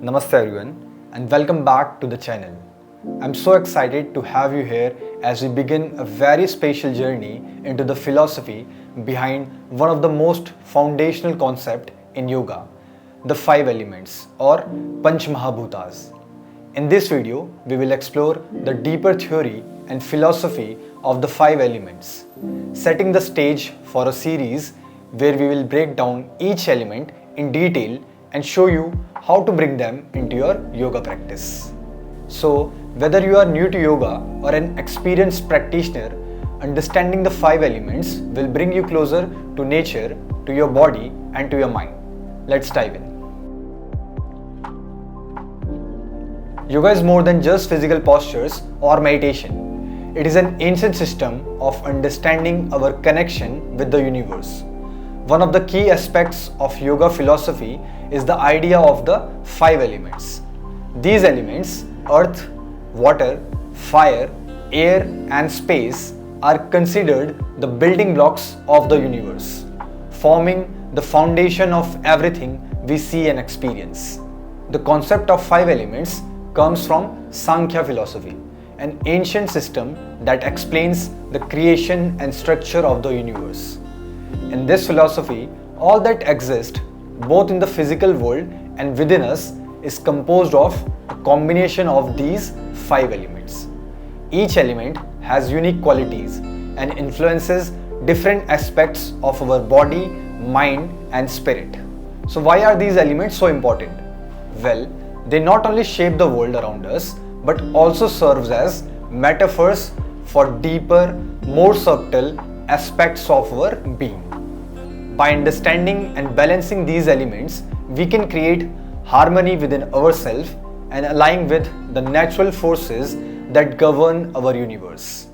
Namaste everyone and welcome back to the channel. I'm so excited to have you here as we begin a very special journey into the philosophy behind one of the most foundational concepts in yoga, the 5 elements or Pancha Mahabhutas. In this video, we will explore the deeper theory and philosophy of the 5 elements, setting the stage for a series where we will break down each element in detail and show you how to bring them into your yoga practice. So, whether you are new to yoga or an experienced practitioner, understanding the 5 elements will bring you closer to nature, to your body and to your mind. Let's dive in. Yoga is more than just physical postures or meditation. It is an ancient system of understanding our connection with the universe. One of the key aspects of yoga philosophy is the idea of the 5 elements. These elements, earth, water, fire, air and space, are considered the building blocks of the universe, forming the foundation of everything we see and experience. The concept of 5 elements comes from Sankhya philosophy, an ancient system that explains the creation and structure of the universe. In this philosophy, all that exists, both in the physical world and within us, is composed of a combination of these 5 elements. Each element has unique qualities and influences different aspects of our body, mind and spirit. So why are these elements so important? Well, they not only shape the world around us, but also serves as metaphors for deeper, more subtle aspects of our being. By understanding and balancing these elements, we can create harmony within ourselves and align with the natural forces that govern our universe.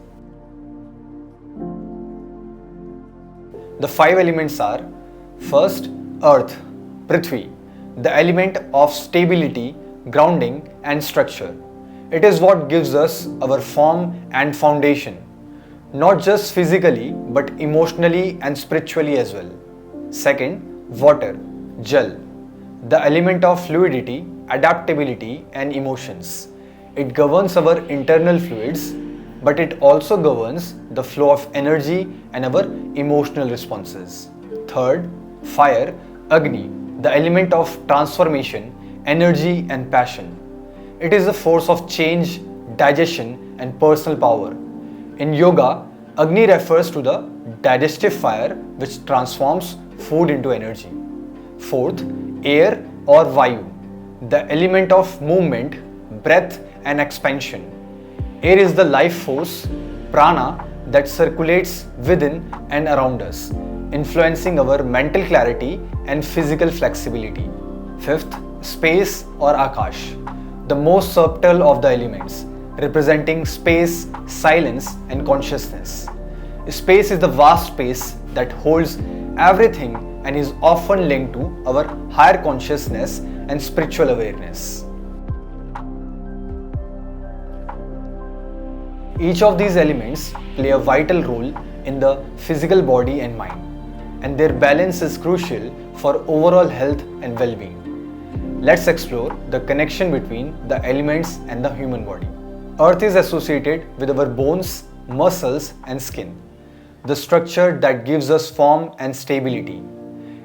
The 5 elements are: first, earth, Prithvi, the element of stability, grounding and structure. It is what gives us our form and foundation, not just physically but emotionally and spiritually as well. Second, water, Jal, the element of fluidity, adaptability and emotions. It governs our internal fluids, but it also governs the flow of energy and our emotional responses. Third, fire, Agni, the element of transformation, energy and passion. It is the force of change, digestion and personal power. In yoga, Agni refers to the digestive fire which transforms food into energy. Fourth, air or Vayu, the element of movement, breath and expansion. Air is the life force, prana, that circulates within and around us, influencing our mental clarity and physical flexibility. Fifth, space or Akash, the most subtle of the elements, representing space, silence and consciousness. Space is the vast space that holds everything and is often linked to our higher consciousness and spiritual awareness. Each of these elements play a vital role in the physical body and mind, and their balance is crucial for overall health and well-being. Let's explore the connection between the elements and the human body. Earth is associated with our bones, muscles and skin, the structure that gives us form and stability.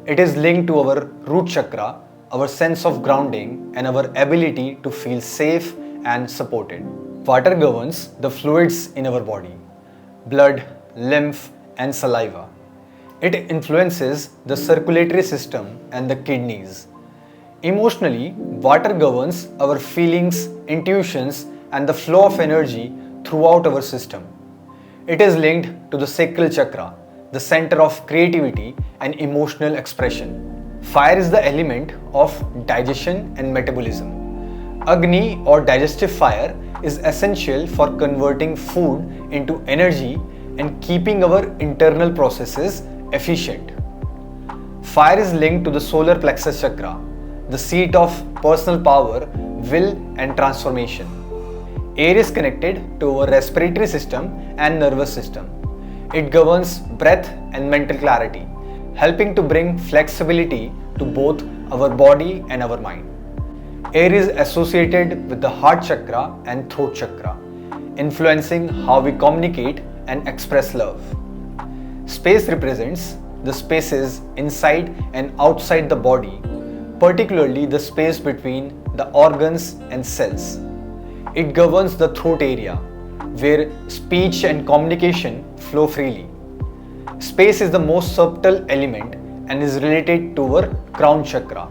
It is linked to our root chakra, our sense of grounding and our ability to feel safe and supported. Water governs the fluids in our body, blood, lymph and saliva. It influences the circulatory system and the kidneys. Emotionally, water governs our feelings, intuitions and the flow of energy throughout our system. It is linked to the sacral chakra, the center of creativity and emotional expression. Fire is the element of digestion and metabolism. Agni or digestive fire is essential for converting food into energy and keeping our internal processes efficient. Fire is linked to the solar plexus chakra, the seat of personal power, will and transformation. Air is connected to our respiratory system and nervous system. It governs breath and mental clarity, helping to bring flexibility to both our body and our mind. Air is associated with the heart chakra and throat chakra, influencing how we communicate and express love. Space represents the spaces inside and outside the body, particularly the space between the organs and cells. It governs the throat area, where speech and communication flow freely. Space is the most subtle element and is related to our crown chakra,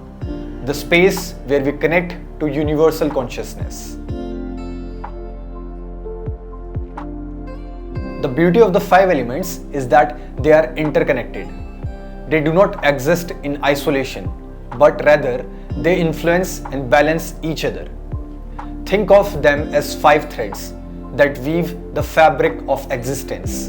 the space where we connect to universal consciousness. The beauty of the five elements is that they are interconnected. They do not exist in isolation, but rather they influence and balance each other. Think of them as five threads that weave the fabric of existence.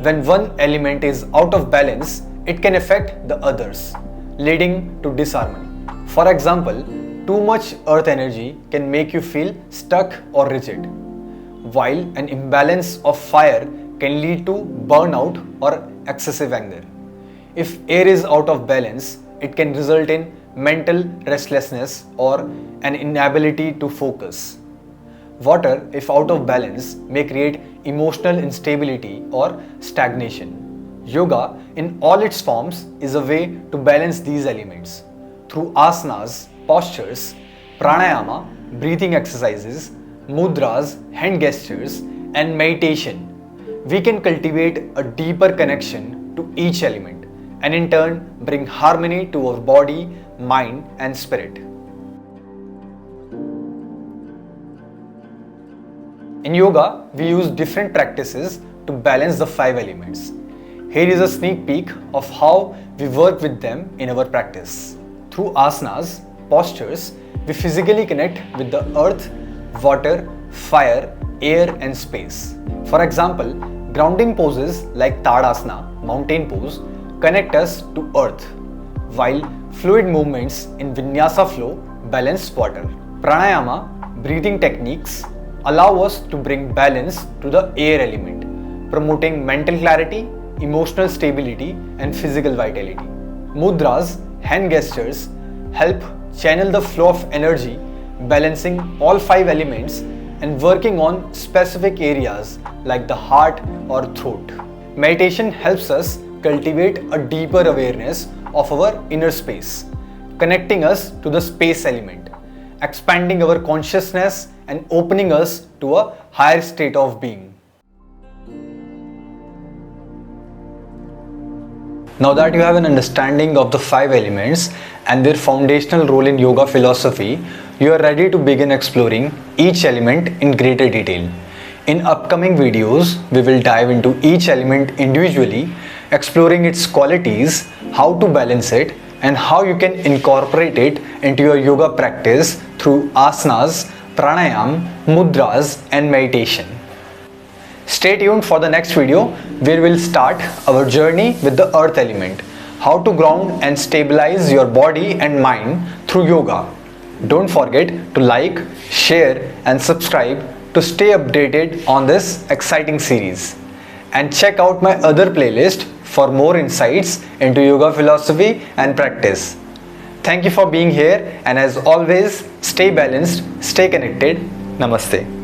When one element is out of balance, it can affect the others, leading to disharmony. For example, too much earth energy can make you feel stuck or rigid, while an imbalance of fire can lead to burnout or excessive anger. If air is out of balance, it can result in mental restlessness or an inability to focus. Water, if out of balance, may create emotional instability or stagnation. Yoga, in all its forms, is a way to balance these elements. Through asanas, postures, pranayama, breathing exercises, mudras, hand gestures, and meditation, we can cultivate a deeper connection to each element and in turn bring harmony to our body, mind, and spirit. In yoga, we use different practices to balance the five elements. Here is a sneak peek of how we work with them in our practice. Through asanas, postures, we physically connect with the earth, water, fire, air, and space. For example, grounding poses like Tadasana, mountain pose, connect us to earth, while fluid movements in Vinyasa flow balance water. Pranayama, breathing techniques, allow us to bring balance to the air element, promoting mental clarity, emotional stability, and physical vitality. Mudras, hand gestures, help channel the flow of energy, balancing all five elements and working on specific areas like the heart or throat. Meditation helps us cultivate a deeper awareness of our inner space, connecting us to the space element, expanding our consciousness and opening us to a higher state of being. Now that you have an understanding of the five elements and their foundational role in yoga philosophy, you are ready to begin exploring each element in greater detail. In upcoming videos, we will dive into each element individually, exploring its qualities, how to balance it, and how you can incorporate it into your yoga practice through asanas, pranayam, mudras, and meditation. Stay tuned for the next video where we'll start our journey with the earth element, how to ground and stabilize your body and mind through yoga. Don't forget to like, share, and subscribe to stay updated on this exciting series. And check out my other playlist for more insights into yoga philosophy and practice. Thank you for being here, and as always, stay balanced, stay connected. Namaste.